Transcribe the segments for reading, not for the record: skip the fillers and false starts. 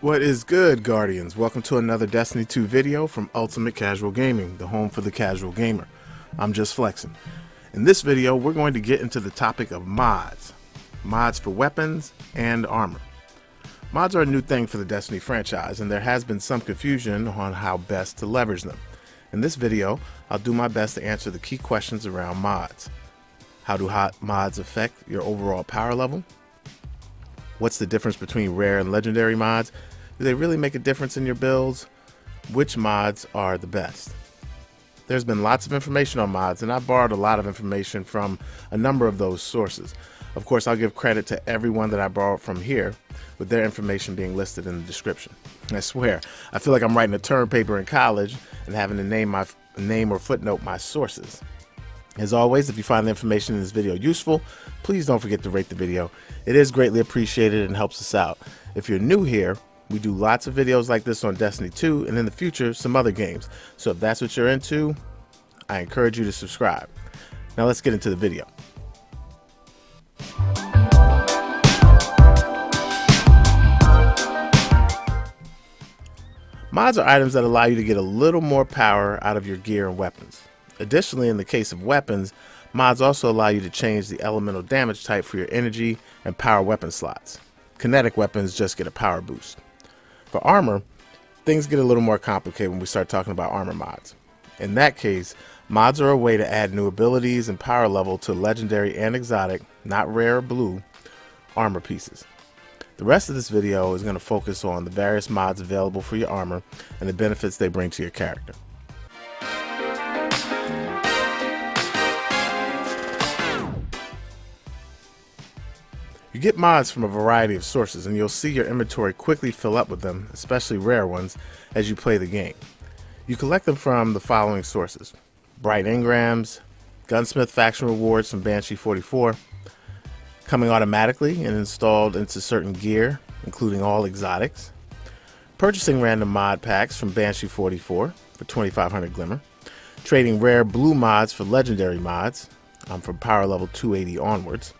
What is good, Guardians? Welcome to another Destiny 2 video from Ultimate Casual Gaming, the home for the casual gamer. I'm just flexing. In this video, we're going to get into the topic of mods. Mods for weapons and armor. Mods are a new thing for the Destiny franchise, and there has been some confusion on how best to leverage them. In this video, I'll do my best to answer the key questions around mods. How do hot mods affect your overall power level? What's the difference between rare and legendary mods? Do they really make a difference in your builds? Which mods are the best? There's been lots of information on mods, and I've borrowed a lot of information from a number of those sources. Of course, I'll give credit to everyone that I borrowed from here, with their information being listed in the description. I swear, I feel like I'm writing a term paper in college and having to name or footnote my sources. As always, if you find the information in this video useful, please don't forget to rate the video. It is greatly appreciated and helps us out. If you're new here, we do lots of videos like this on Destiny 2 and in the future some other games. So if that's what you're into, I encourage you to subscribe. Now let's get into the video. Mods are items that allow you to get a little more power out of your gear and weapons. Additionally, in the case of weapons, mods also allow you to change the elemental damage type for your energy and power weapon slots. Kinetic weapons just get a power boost. For armor, things get a little more complicated when we start talking about armor mods. In that case, mods are a way to add new abilities and power level to legendary and exotic, not rare or blue, armor pieces. The rest of this video is going to focus on the various mods available for your armor and the benefits they bring to your character. You get mods from a variety of sources, and you'll see your inventory quickly fill up with them, especially rare ones, as you play the game. You collect them from the following sources: Bright Engrams, Gunsmith faction rewards from Banshee 44, coming automatically and installed into certain gear, including all exotics, purchasing random mod packs from Banshee 44 for 2500 Glimmer, trading rare blue mods for legendary mods from power level 280 onwards.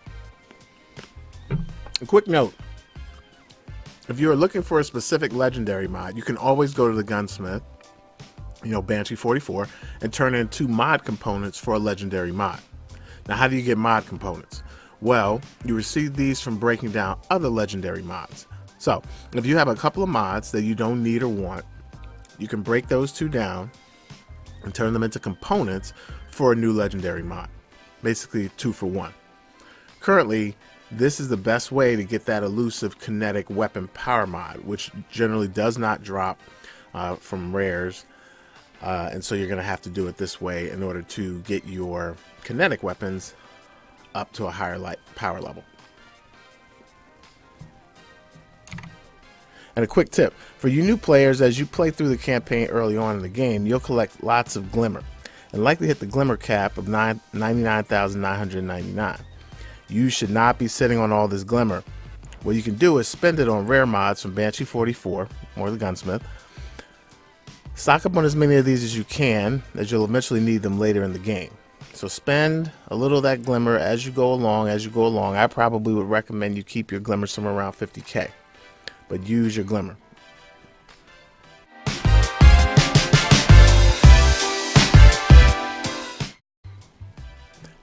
A quick note: if you are looking for a specific legendary mod, you can always go to the Gunsmith, Banshee 44, and turn in 2 mod components for a legendary mod. Now, how do you get mod components? Well, you receive these from breaking down other legendary mods. So, if you have a couple of mods that you don't need or want, you can break those 2 down and turn them into components for a new legendary mod. Basically, 2 for 1. Currently, this is the best way to get that elusive kinetic weapon power mod, which generally does not drop from rares, and so you're going to have to do it this way in order to get your kinetic weapons up to a higher power level. And a quick tip for you new players: as you play through the campaign early on in the game, you'll collect lots of glimmer and likely hit the glimmer cap of 99,999. You should not be sitting on all this glimmer. What you can do is spend it on rare mods from Banshee 44 or the Gunsmith. Stock up on as many of these as you can, as you'll eventually need them later in the game. So spend a little of that glimmer as you go along. I probably would recommend you keep your glimmer somewhere around 50k, but use your glimmer.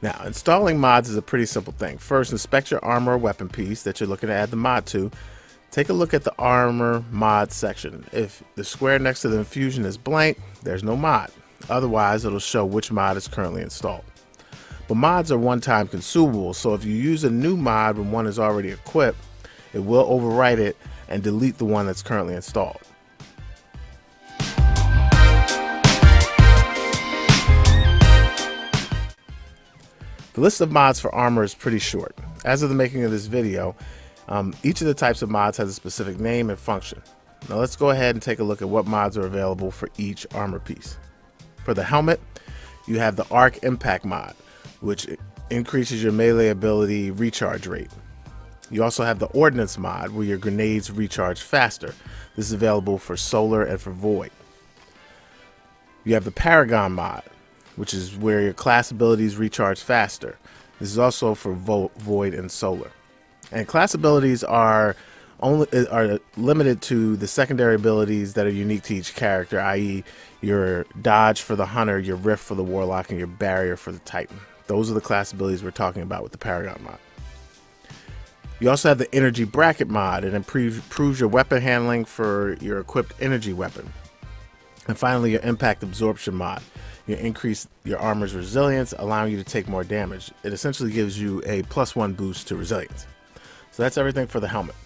Now, installing mods is a pretty simple thing. First, inspect your armor or weapon piece that you're looking to add the mod to. Take a look at the armor mod section. If the square next to the infusion is blank, there's no mod. Otherwise, it'll show which mod is currently installed. But mods are one-time consumables, so if you use a new mod when one is already equipped, it will overwrite it and delete the one that's currently installed. The list of mods for armor is pretty short. As of the making of this video, each of the types of mods has a specific name and function. Now let's go ahead and take a look at what mods are available for each armor piece. For the helmet, you have the Arc Impact mod, which increases your melee ability recharge rate. You also have the Ordnance mod, where your grenades recharge faster. This is available for Solar and for Void. You have the Paragon mod, which is where your class abilities recharge faster. This is also for Void and Solar. And class abilities are only are limited to the secondary abilities that are unique to each character, i.e. your dodge for the hunter, your rift for the warlock, and your barrier for the titan. Those are the class abilities we're talking about with the Paragon mod. You also have the energy bracket mod. It improves your weapon handling for your equipped energy weapon. And finally, your impact absorption mod. You increase your armor's resilience, allowing you to take more damage. It essentially gives you a +1 boost to resilience. So that's everything for the helmet.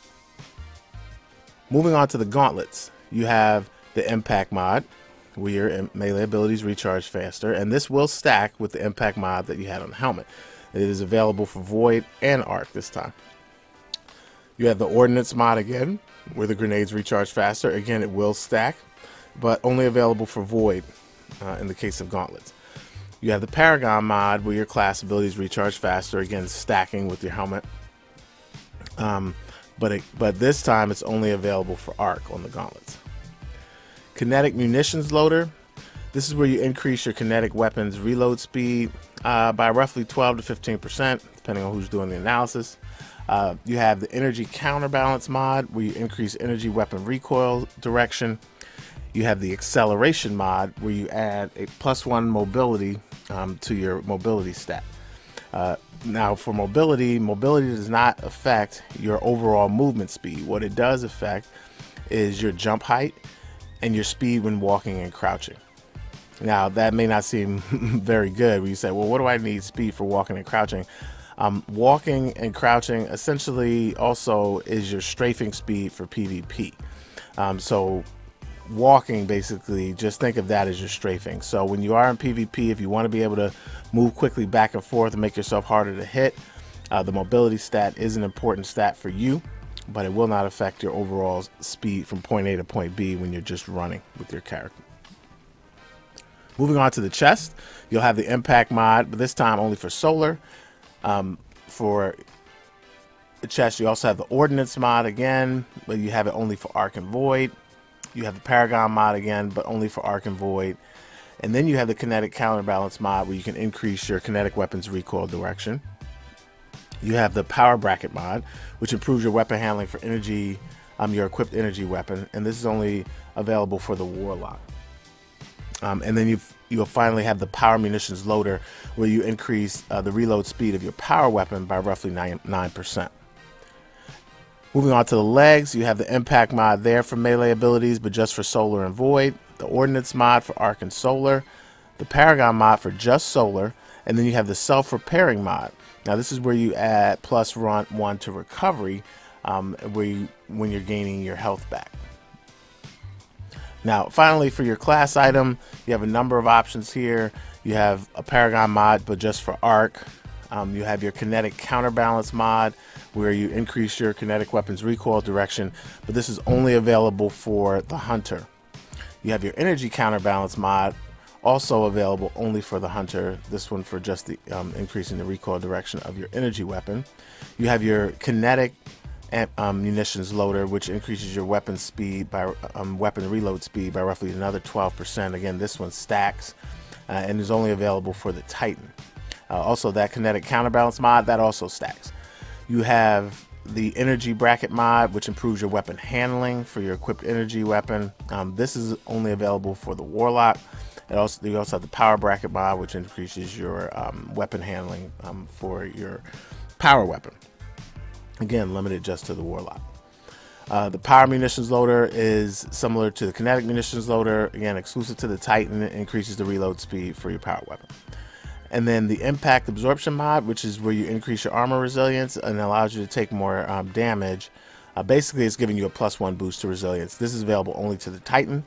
Moving on to the gauntlets, you have the impact mod, where your melee abilities recharge faster, and this will stack with the impact mod that you had on the helmet. It is available for Void and Arc this time. You have the ordnance mod again, where the grenades recharge faster. Again, it will stack, but only available for Void in the case of gauntlets. You have the Paragon mod, where your class abilities recharge faster, again stacking with your helmet. But this time it's only available for Arc on the gauntlets. Kinetic munitions loader. This is where you increase your kinetic weapons reload speed by roughly 12 to 15%, depending on who's doing the analysis. You have the energy counterbalance mod, where you increase energy weapon recoil direction. You have the acceleration mod, where you add a +1 mobility to your mobility stat. Now for mobility does not affect your overall movement speed. What it does affect is your jump height and your speed when walking and crouching. Now that may not seem very good when you say, well, what do I need speed for walking and crouching? Walking and crouching essentially also is your strafing speed for PvP. So walking, basically, just think of that as your strafing. So when you are in PvP, if you want to be able to move quickly back and forth and make yourself harder to hit, the mobility stat is an important stat for you, but it will not affect your overall speed from point A to point B when you're just running with your character. Moving on to the chest, you'll have the impact mod, but this time only for solar. For the chest, you also have the ordnance mod again, but you have it only for Arc and Void. You have the Paragon mod again, but only for Arc and Void. And then you have the kinetic counterbalance mod, where you can increase your kinetic weapons recoil direction. You have the power bracket mod, which improves your weapon handling for energy, your equipped energy weapon, and this is only available for the warlock. And then you'll finally have the power munitions loader, where you increase the reload speed of your power weapon by roughly 9%. Moving on to the legs, you have the impact mod there for melee abilities, but just for solar and void. The ordnance mod for arc and solar. The Paragon mod for just solar. And then you have the self-repairing mod. Now this is where you add +1 to recovery when you're gaining your health back. Now finally, for your class item, you have a number of options here. You have a Paragon mod, but just for arc. You have your kinetic counterbalance mod, where you increase your kinetic weapons recoil direction, but this is only available for the hunter. You have your energy counterbalance mod, also available only for the hunter. This one for just the increasing the recoil direction of your energy weapon. You have your kinetic munitions loader, which increases your weapon speed by weapon reload speed by roughly another 12%. Again, this one stacks and is only available for the Titan. Also, that kinetic counterbalance mod, that also stacks. You have the energy bracket mod, which improves your weapon handling for your equipped energy weapon. This is only available for the warlock. You also have the power bracket mod, which increases your weapon handling for your power weapon. Again, limited just to the warlock. The power munitions loader is similar to the kinetic munitions loader. Again, exclusive to the Titan. It increases the reload speed for your power weapon. And then the impact absorption mod, which is where you increase your armor resilience and allows you to take more damage. Basically, it's giving you a +1 boost to resilience. This is available only to the Titan.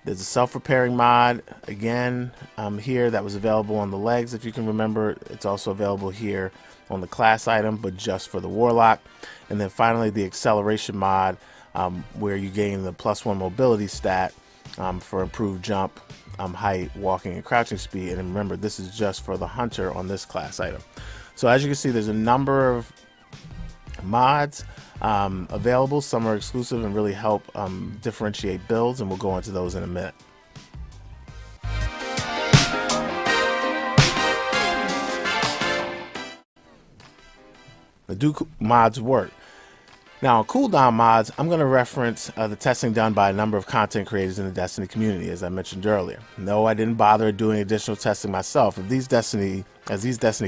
There's a self-repairing mod, again, here that was available on the legs, if you can remember. It's also available here on the class item, but just for the warlock. And then finally, the acceleration mod, where you gain the +1 mobility stat for improved jump, height, walking, and crouching speed. And remember, this is just for the hunter on this class item. So as you can see, there's a number of mods available. Some are exclusive and really help differentiate builds, and we'll go into those in a minute. The do mods work. Now, on Cooldown Mods, I'm going to reference the testing done by a number of content creators in the Destiny community, as I mentioned earlier. No, I didn't bother doing additional testing myself, as these Destiny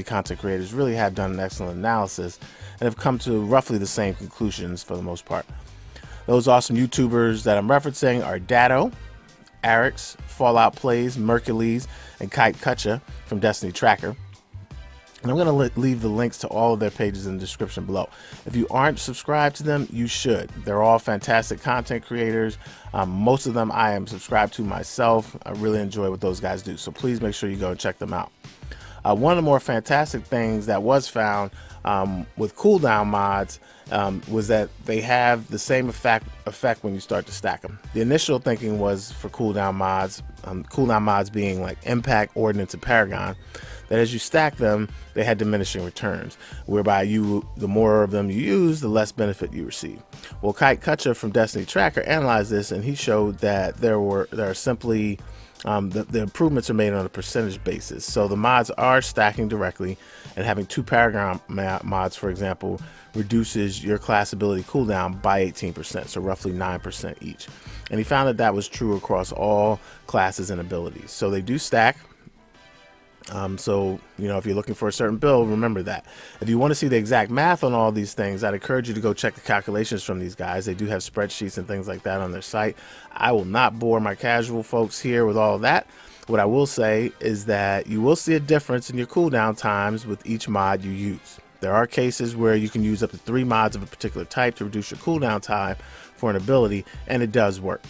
content creators really have done an excellent analysis and have come to roughly the same conclusions for the most part. Those awesome YouTubers that I'm referencing are Datto, Arix, Fallout Plays, Mercules, and Kite Kutcha from Destiny Tracker. And I'm going to leave the links to all of their pages in the description below. If you aren't subscribed to them, you should. They're all fantastic content creators. Most of them I am subscribed to myself. I really enjoy what those guys do. So please make sure you go and check them out. One of the more fantastic things that was found with Cooldown Mods was that they have the same effect when you start to stack them. The initial thinking was for Cooldown Mods being like Impact, Ordnance, and Paragon, that as you stack them, they had diminishing returns, whereby the more of them you use, the less benefit you receive. Well, Kite Kutcha from Destiny Tracker analyzed this, and he showed that there are simply the improvements are made on a percentage basis. So the mods are stacking directly, and having 2 Paragon mods, for example, reduces your class ability cooldown by 18%, so roughly 9% each. And he found that that was true across all classes and abilities. So they do stack. So, you know, if you're looking for a certain build, remember that. If you want to see the exact math on all these things, I'd encourage you to go check the calculations from these guys. They do have spreadsheets and things like that on their site. I will not bore my casual folks here with all of that. What I will say is that you will see a difference in your cooldown times with each mod you use. There are cases where you can use up to 3 mods of a particular type to reduce your cooldown time for an ability, and it does work.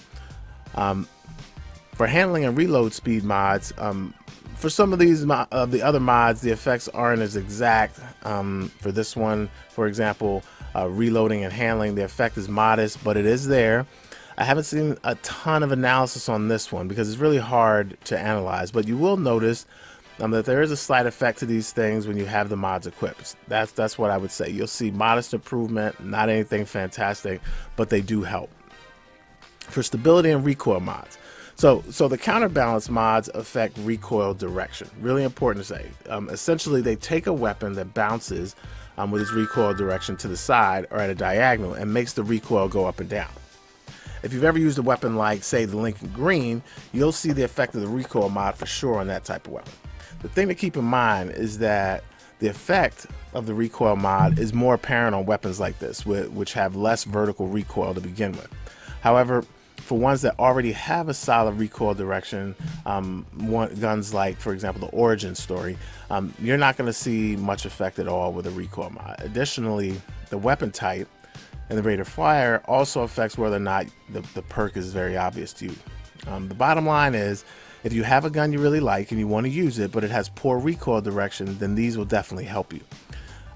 For handling and reload speed mods, for some of these the other mods, the effects aren't as exact. For this one, for example, reloading and handling, the effect is modest, but it is there. I haven't seen a ton of analysis on this one because it's really hard to analyze, but you will notice that there is a slight effect to these things when you have the mods equipped. That's what I would say. You'll see modest improvement, not anything fantastic, but they do help. For stability and recoil mods, so the counterbalance mods affect recoil direction. Really important to say. Essentially, they take a weapon that bounces with its recoil direction to the side or at a diagonal and makes the recoil go up and down. If you've ever used a weapon like, say, the Lincoln Green, you'll see the effect of the recoil mod for sure on that type of weapon. The thing to keep in mind is that the effect of the recoil mod is more apparent on weapons like this, which have less vertical recoil to begin with. However, for ones that already have a solid recoil direction, guns like, for example, the Origin Story, you're not going to see much effect at all with a recoil mod. Additionally, the weapon type and the rate of fire also affects whether or not the perk is very obvious to you. The bottom line is, if you have a gun you really like and you want to use it, but it has poor recoil direction, then these will definitely help you.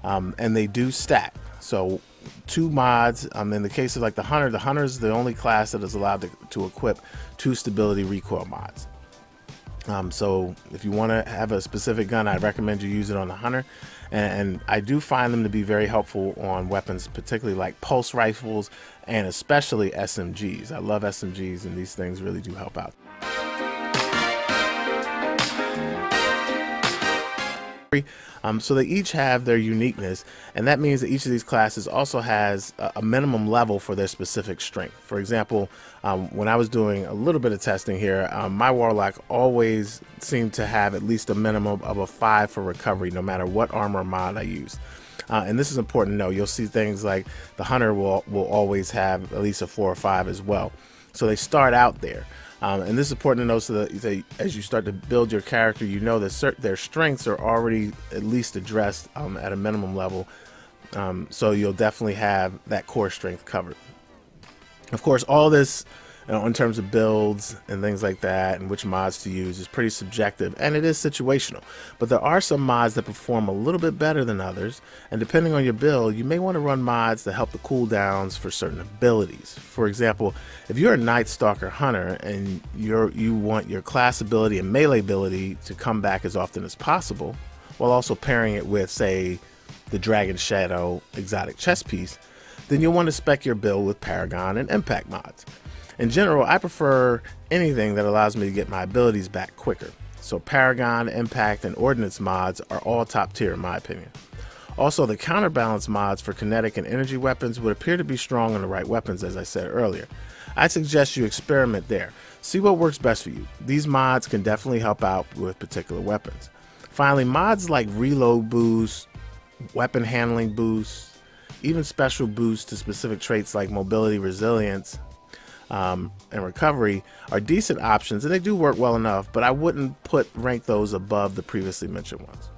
And they do stack. So 2 mods, in the case of like the Hunter is the only class that is allowed to equip 2 stability recoil mods. So if you want to have a specific gun, I'd recommend you use it on the Hunter. And I do find them to be very helpful on weapons, particularly like pulse rifles and especially SMGs. I love SMGs, and these things really do help out. So they each have their uniqueness, and that means that each of these classes also has a minimum level for their specific strength. For example, when I was doing a little bit of testing here, my Warlock always seemed to have at least a minimum of a 5 for recovery, no matter what armor mod I used. And this is important to know. You'll see things like the Hunter will always have at least a 4 or 5 as well. So they start out there. And this is important to know, so that as you start to build your character, you know that their strengths are already at least addressed at a minimum level. So you'll definitely have that core strength covered. Of course, all this, in terms of builds and things like that and which mods to use, is pretty subjective, and it is situational. But there are some mods that perform a little bit better than others, and depending on your build, you may want to run mods to help the cooldowns for certain abilities. For example, if you're a Night Stalker Hunter and you want your class ability and melee ability to come back as often as possible, while also pairing it with, say, the Dragon Shadow exotic chest piece, then you'll want to spec your build with Paragon and Impact mods. In general, I prefer anything that allows me to get my abilities back quicker. So Paragon, Impact, and Ordnance mods are all top tier in my opinion. Also, the counterbalance mods for kinetic and energy weapons would appear to be strong on the right weapons, as I said earlier. I suggest you experiment there. See what works best for you. These mods can definitely help out with particular weapons. Finally, mods like reload boosts, weapon handling boosts, even special boosts to specific traits like mobility, resilience, and recovery are decent options, and they do work well enough, but I wouldn't rank those above the previously mentioned ones.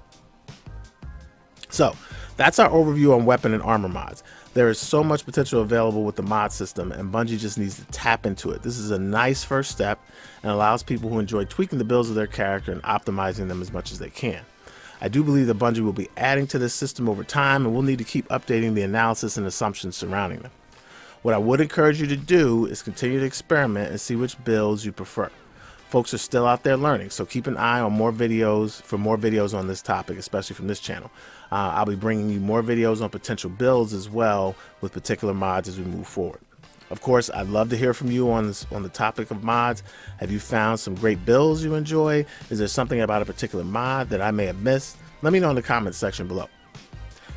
So that's our overview on weapon and armor mods. There is so much potential available with the mod system, and Bungie just needs to tap into it. This is a nice first step and allows people who enjoy tweaking the builds of their character and optimizing them as much as they can. I do believe that Bungie will be adding to this system over time, and we'll need to keep updating the analysis and assumptions surrounding them. What I would encourage you to do is continue to experiment and see which builds you prefer. Folks are still out there learning, so keep an eye on more videos on this topic, especially from this channel. I'll be bringing you more videos on potential builds as well with particular mods as we move forward. Of course, I'd love to hear from you on the topic of mods. Have you found some great builds you enjoy? Is there something about a particular mod that I may have missed? Let me know in the comments section below.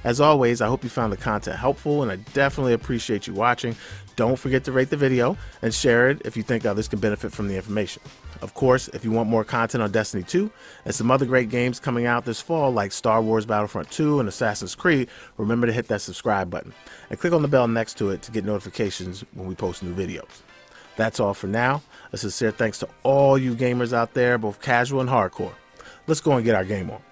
As always, I hope you found the content helpful, and I definitely appreciate you watching. Don't forget to rate the video and share it if you think others can benefit from the information. Of course, if you want more content on Destiny 2 and some other great games coming out this fall like Star Wars Battlefront 2 and Assassin's Creed, remember to hit that subscribe button and click on the bell next to it to get notifications when we post new videos. That's all for now. A sincere thanks to all you gamers out there, both casual and hardcore. Let's go and get our game on.